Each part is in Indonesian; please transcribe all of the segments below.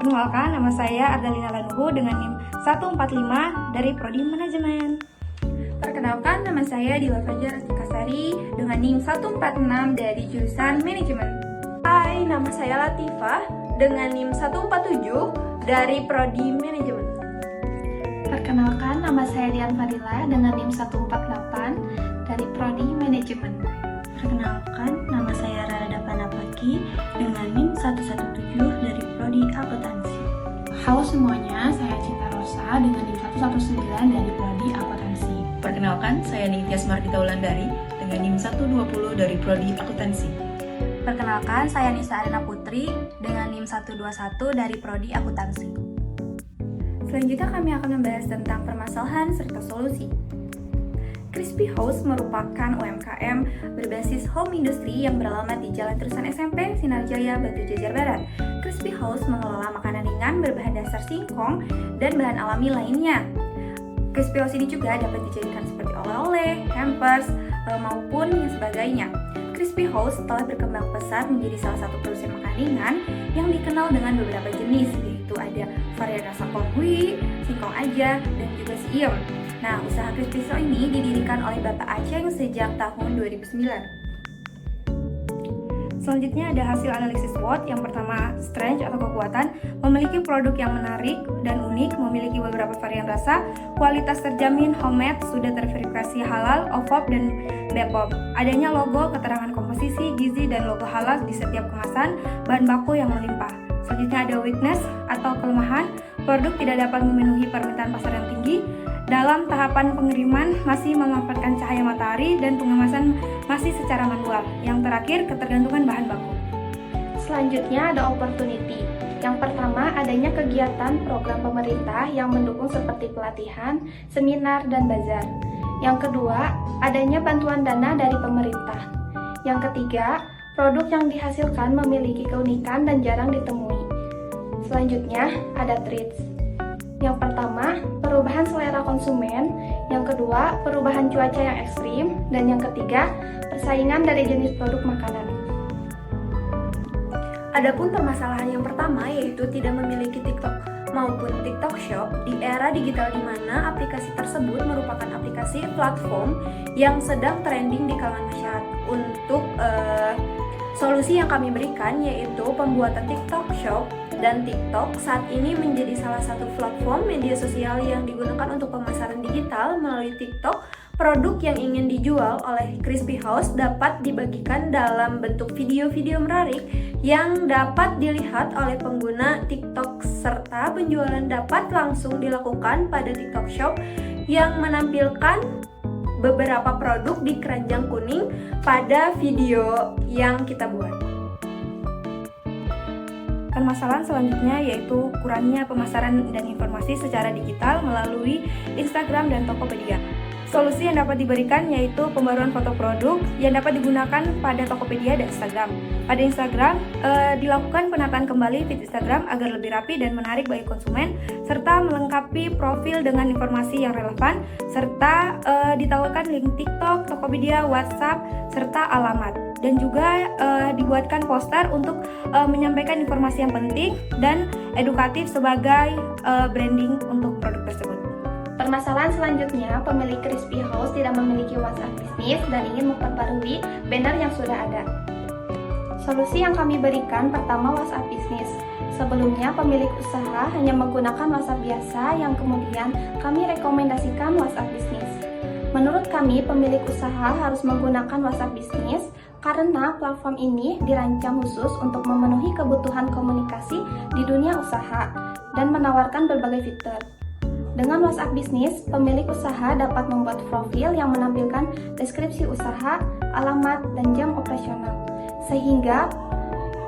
Perkenalkan, nama saya Ardalina Lanuhu dengan NIM 145 dari Prodi Manajemen. Perkenalkan, nama saya Dila Fajar Kasari dengan NIM 146 dari jurusan Manajemen. Hai, nama saya Latifah dengan NIM 147 dari Prodi Manajemen. Perkenalkan, nama saya Dian Fadila dengan NIM 148 dari Prodi Manajemen. Perkenalkan, nama saya Rara Dapanapaki dengan NIM 117 dari Prodi Akuntansi. Halo semuanya, saya Cinta Rosa dengan NIM 119 dari Prodi Akuntansi. Perkenalkan, saya Nitya Smardita Wulandari dengan NIM 120 dari Prodi Akuntansi. Perkenalkan, saya Nisa Arina Putri dengan NIM 121 dari Prodi Akuntansi. Selanjutnya kami akan membahas tentang permasalahan serta solusi. Crispy House merupakan UMKM berbasis home industry yang beralamat di Jalan Terusan SMP, Sinarjaya, Batu Jajar Barat. Crispy House mengelola makanan ringan berbahan dasar singkong dan bahan alami lainnya. Crispy House ini juga dapat dijadikan seperti oleh-oleh, hampers, maupun yang sebagainya. Crispy House telah berkembang pesat menjadi salah satu produsen makanan ringan yang dikenal dengan beberapa jenis, yaitu ada varian rasa konghui, singkong aja, dan juga siam. Nah, usaha Crispy House ini didirikan oleh Bapak Aceng sejak tahun 2009. Selanjutnya ada hasil analisis SWOT. Yang pertama, strength atau kekuatan, memiliki produk yang menarik dan unik, memiliki beberapa varian rasa, kualitas terjamin, homemade, sudah terverifikasi halal, OFOP, dan BPOM. Adanya logo, keterangan komposisi, gizi, dan logo halal di setiap kemasan, bahan baku yang melimpah. Selanjutnya ada weakness atau kelemahan, produk tidak dapat memenuhi permintaan pasar yang tinggi, dalam tahapan pengiriman masih memanfaatkan cahaya matahari dan pengemasan masih secara manual. Yang terakhir, ketergantungan bahan baku. Selanjutnya ada opportunity. Yang pertama, adanya kegiatan program pemerintah yang mendukung seperti pelatihan, seminar, dan bazar. Yang kedua, adanya bantuan dana dari pemerintah. Yang ketiga, produk yang dihasilkan memiliki keunikan dan jarang ditemui. Selanjutnya, ada traits. Yang pertama, perubahan selera konsumen. Yang kedua, perubahan cuaca yang ekstrim. Dan yang ketiga, persaingan dari jenis produk makanan. Adapun permasalahan yang pertama yaitu tidak memiliki TikTok maupun TikTok Shop di era digital di mana aplikasi tersebut merupakan aplikasi platform yang sedang trending di kalangan masyarakat. Untuk solusi yang kami berikan yaitu pembuatan TikTok Shop dan TikTok saat ini menjadi salah satu platform media sosial yang digunakan untuk pemasaran digital. Melalui TikTok, produk yang ingin dijual oleh Crispy House dapat dibagikan dalam bentuk video-video menarik yang dapat dilihat oleh pengguna TikTok, serta penjualan dapat langsung dilakukan pada TikTok Shop yang menampilkan beberapa produk di keranjang kuning pada video yang kita buat. Permasalahan selanjutnya yaitu kurangnya pemasaran dan informasi secara digital melalui Instagram dan Tokopedia. Solusi yang dapat diberikan yaitu pembaruan foto produk yang dapat digunakan pada Tokopedia dan Instagram. Pada Instagram, dilakukan penataan kembali feed Instagram agar lebih rapi dan menarik bagi konsumen, serta melengkapi profil dengan informasi yang relevan, serta ditawarkan link TikTok, Tokopedia, WhatsApp, serta alamat. Dan juga dibuatkan poster untuk menyampaikan informasi yang penting dan edukatif sebagai branding untuk produk tersebut. Permasalahan selanjutnya, pemilik Crispy House tidak memiliki WhatsApp bisnis dan ingin memperbarui banner yang sudah ada. Solusi yang kami berikan pertama, WhatsApp bisnis. Sebelumnya pemilik usaha hanya menggunakan WhatsApp biasa yang kemudian kami rekomendasikan WhatsApp bisnis. Menurut kami, pemilik usaha harus menggunakan WhatsApp bisnis karena platform ini dirancang khusus untuk memenuhi kebutuhan komunikasi di dunia usaha dan menawarkan berbagai fitur. Dengan WhatsApp bisnis, pemilik usaha dapat membuat profil yang menampilkan deskripsi usaha, alamat, dan jam operasional, sehingga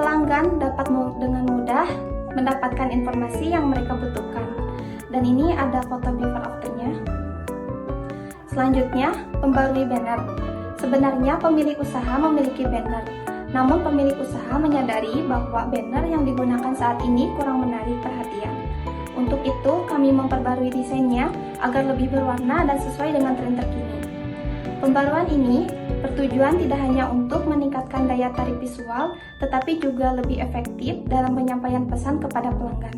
pelanggan dapat dengan mudah mendapatkan informasi yang mereka butuhkan. Dan ini ada foto before after-nya. Selanjutnya, pembarui banner. Sebenarnya pemilik usaha memiliki banner, namun pemilik usaha menyadari bahwa banner yang digunakan saat ini kurang menarik perhatian. Untuk itu, kami memperbarui desainnya agar lebih berwarna dan sesuai dengan tren terkini. Pembaruan ini Bertujuan tidak hanya untuk meningkatkan daya tarik visual, tetapi juga lebih efektif dalam penyampaian pesan kepada pelanggan.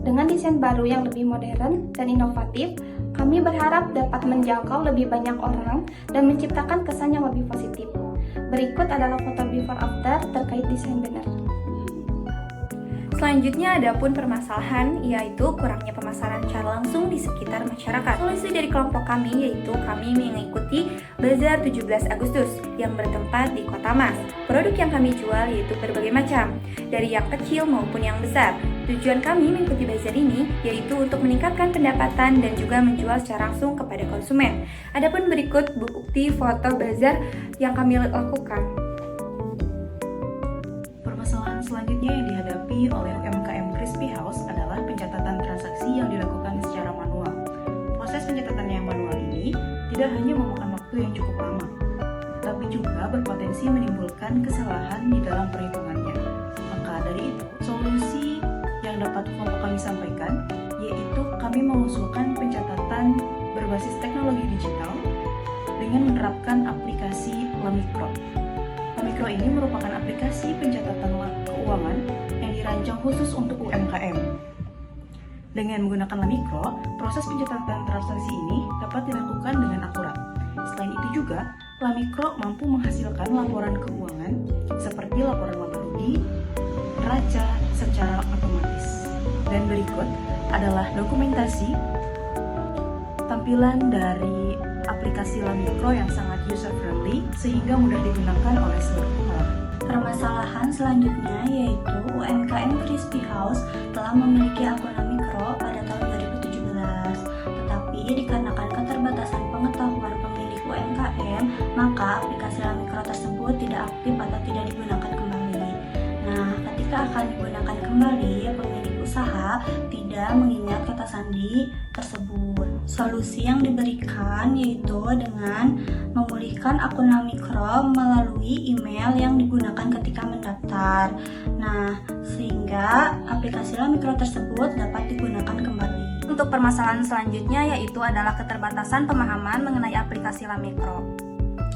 Dengan desain baru yang lebih modern dan inovatif, kami berharap dapat menjangkau lebih banyak orang dan menciptakan kesan yang lebih positif. Berikut adalah foto before after terkait desain banner. Selanjutnya ada pun permasalahan, yaitu kurangnya pemasaran secara langsung di sekitar masyarakat. Solusi dari kelompok kami yaitu kami mengikuti Bazar 17 Agustus yang bertempat di Kota Mas. Produk yang kami jual yaitu berbagai macam, dari yang kecil maupun yang besar. Tujuan kami mengikuti bazar ini yaitu untuk meningkatkan pendapatan dan juga menjual secara langsung kepada konsumen. Adapun berikut bukti foto bazar yang kami lakukan. Permasalahan selanjutnya yang dihadapi oleh UMKM Crispy House adalah pencatatan transaksi yang dilakukan secara manual. Proses pencatatan yang manual ini tidak hanya memakan waktu yang cukup lama, tapi juga berpotensi menimbulkan kesalahan di dalam perhitungannya. Maka dari itu, solusi yang dapat kelompok kami sampaikan yaitu kami mengusulkan pencatatan berbasis teknologi digital dengan menerapkan aplikasi Lamikro. Lamikro ini merupakan aplikasi pencatatan keuangan yang dirancang khusus untuk UMKM. Dengan menggunakan Lamikro, proses pencatatan transaksi ini dapat dilakukan dengan akurat. Selain itu juga, Lamikro mampu menghasilkan laporan keuangan seperti laporan laba rugi, neraca secara otomatis. Dan berikut adalah dokumentasi tampilan dari aplikasi Lamikro yang sangat user-friendly sehingga mudah digunakan oleh seluruh orang. Permasalahan selanjutnya yaitu UMKM Crispy House telah memiliki akun Lamikro pada tahun 2017, tetapi dikarenakan keterbatasan pengetahuan pemilik UMKM, maka aplikasi Lamikro tersebut tidak aktif atau tidak digunakan kembali. Nah, ketika akan digunakan kembali, pemilik usaha tidak mengingat kata sandi tersebut. Solusi yang diberikan yaitu dengan memulihkan akun Lamikro melalui email yang digunakan ketika mendaftar. Nah, sehingga aplikasi Lamikro tersebut dapat digunakan kembali. Untuk permasalahan selanjutnya yaitu adalah keterbatasan pemahaman mengenai aplikasi Lamikro.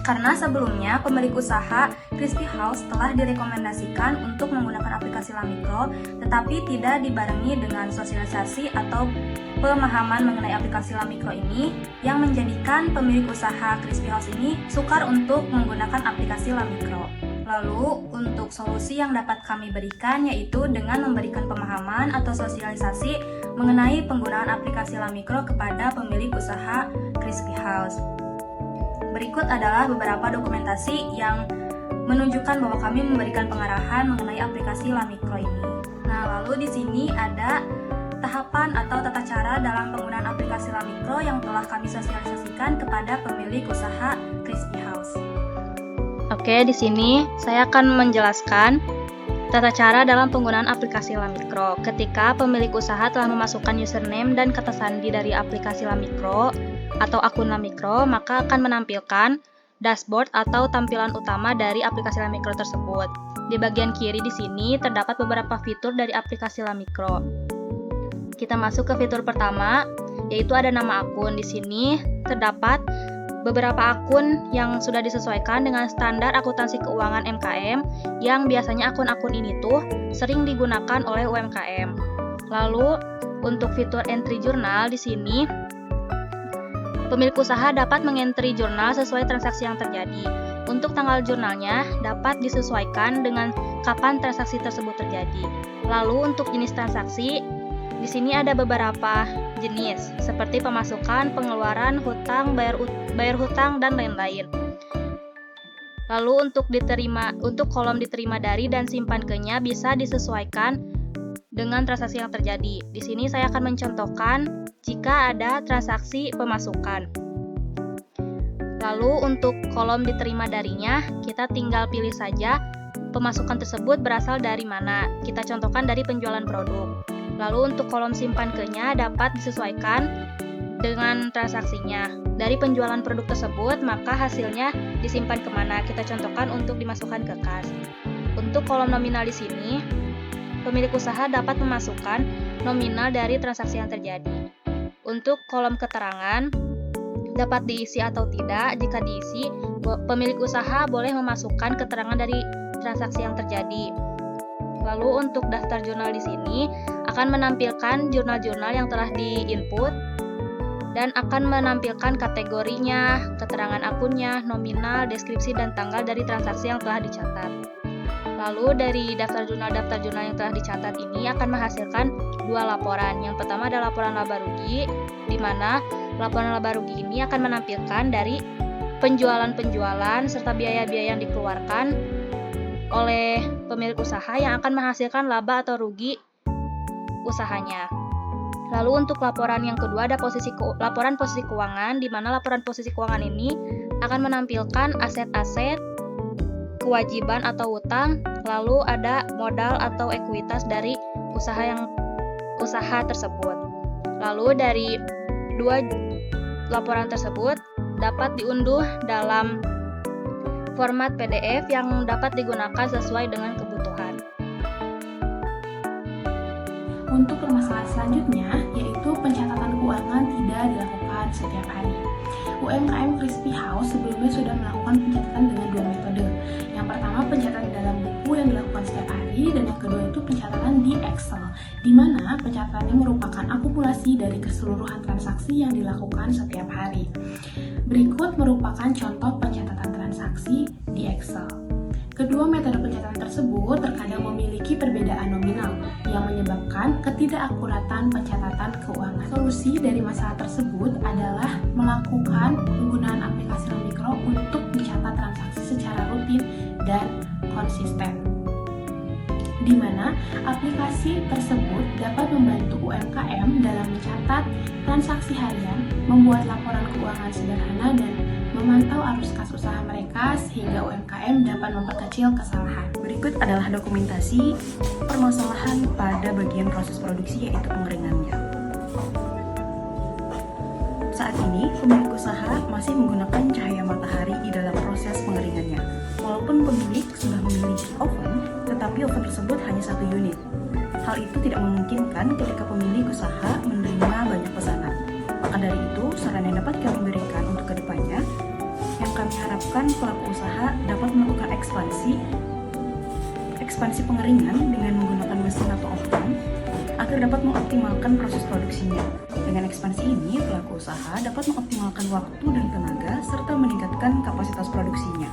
Karena sebelumnya pemilik usaha Crispy House telah direkomendasikan untuk menggunakan aplikasi Lamikro, tetapi tidak dibarengi dengan sosialisasi atau pemahaman mengenai aplikasi Lamikro ini yang menjadikan pemilik usaha Crispy House ini sukar untuk menggunakan aplikasi Lamikro. Lalu, untuk solusi yang dapat kami berikan yaitu dengan memberikan pemahaman atau sosialisasi mengenai penggunaan aplikasi Lamikro kepada pemilik usaha Crispy House. Berikut adalah beberapa dokumentasi yang menunjukkan bahwa kami memberikan pengarahan mengenai aplikasi Lamikro ini. Nah, lalu di sini ada tahapan atau tata cara dalam penggunaan aplikasi Lamikro yang telah kami sosialisasikan kepada pemilik usaha Crispy House. Oke, di sini saya akan menjelaskan tata cara dalam penggunaan aplikasi Lamikro. Ketika pemilik usaha telah memasukkan username dan kata sandi dari aplikasi Lamikro atau akun Lamikro, maka akan menampilkan dashboard atau tampilan utama dari aplikasi Lamikro tersebut. Di bagian kiri di sini terdapat beberapa fitur dari aplikasi Lamikro. Kita masuk ke fitur pertama, yaitu ada nama akun. Di sini terdapat beberapa akun yang sudah disesuaikan dengan standar akuntansi keuangan MKM yang biasanya akun-akun ini tuh sering digunakan oleh UMKM. Lalu untuk fitur entry jurnal di sini pemilik usaha dapat mengentry jurnal sesuai transaksi yang terjadi. Untuk tanggal jurnalnya dapat disesuaikan dengan kapan transaksi tersebut terjadi. Lalu untuk jenis transaksi, di sini ada beberapa jenis seperti pemasukan, pengeluaran, hutang, bayar hutang dan lain-lain. Lalu untuk kolom diterima dari dan simpan ke-nya bisa disesuaikan dengan transaksi yang terjadi. Di sini saya akan mencontohkan jika ada transaksi pemasukan. Lalu untuk kolom diterima darinya, kita tinggal pilih saja pemasukan tersebut berasal dari mana. Kita contohkan dari penjualan produk. Lalu untuk kolom simpan ke-nya dapat disesuaikan dengan transaksinya. Dari penjualan produk tersebut, maka hasilnya disimpan kemana. Kita contohkan untuk dimasukkan ke kas. Untuk kolom nominal di sini, pemilik usaha dapat memasukkan nominal dari transaksi yang terjadi. Untuk kolom keterangan, dapat diisi atau tidak. Jika diisi, pemilik usaha boleh memasukkan keterangan dari transaksi yang terjadi. Lalu untuk daftar jurnal di sini akan menampilkan jurnal-jurnal yang telah di-input dan akan menampilkan kategorinya, keterangan akunnya, nominal, deskripsi, dan tanggal dari transaksi yang telah dicatat. Lalu dari daftar jurnal yang telah dicatat ini akan menghasilkan 2 laporan. Yang pertama adalah laporan laba rugi, di mana laporan laba rugi ini akan menampilkan dari penjualan serta biaya-biaya yang dikeluarkan oleh pemilik usaha yang akan menghasilkan laba atau rugi usahanya. Lalu untuk laporan yang kedua ada laporan posisi keuangan, di mana laporan posisi keuangan ini akan menampilkan aset-aset, kewajiban atau utang, lalu ada modal atau ekuitas dari usaha tersebut. Lalu dari 2 laporan tersebut dapat diunduh dalam format PDF yang dapat digunakan sesuai dengan kebutuhan. Untuk permasalahan selanjutnya, yaitu pencatatan keuangan tidak dilakukan setiap hari. UMKM Crispy House sebelumnya sudah melakukan pencatatan dengan 2 metode. Yang pertama, pencatatan dalam buku yang dilakukan setiap hari, dan yang kedua itu pencatatan di Excel, di mana pencatatannya merupakan akumulasi dari keseluruhan transaksi yang dilakukan setiap hari. Berikut merupakan contoh pencatatan transaksi di Excel. Kedua metode pencatatan tersebut terkadang memiliki perbedaan nominal yang menyebabkan ketidakakuratan pencatatan keuangan. Solusi dari masalah tersebut adalah melakukan penggunaan aplikasi Lamikro untuk mencatat transaksi secara rutin dan konsisten, di mana aplikasi tersebut dapat membantu UMKM dalam mencatat transaksi harian, membuat laporan keuangan sederhana, dan memantau arus kas usaha mereka sehingga UMKM dapat memperkecil kesalahan. Berikut adalah dokumentasi permasalahan pada bagian proses produksi, yaitu pengeringannya. Saat ini, pemilik usaha masih menggunakan cahaya matahari di dalam proses pengeringannya. Walaupun pemilik sudah memiliki oven, tetapi oven tersebut hanya 1 unit. Hal itu tidak memungkinkan ketika pemilik usaha menerima banyak pesanan. Maka dari itu, saran yang dapat kami berikan untuk kedepannya, yang kami harapkan pelaku usaha dapat melakukan ekspansi pengeringan dengan menggunakan mesin atau oven agar dapat mengoptimalkan proses produksinya. Dengan ekspansi ini, pelaku usaha dapat mengoptimalkan waktu dan tenaga serta meningkatkan kapasitas produksinya.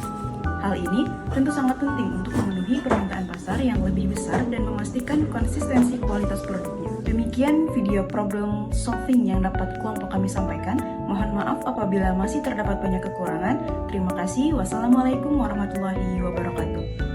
Hal ini tentu sangat penting untuk memenuhi permintaan pasar yang lebih besar dan memastikan konsistensi kualitas produknya. Demikian video problem solving yang dapat kelompok kami sampaikan. Mohon maaf apabila masih terdapat banyak kekurangan. Terima kasih. Wassalamualaikum warahmatullahi wabarakatuh.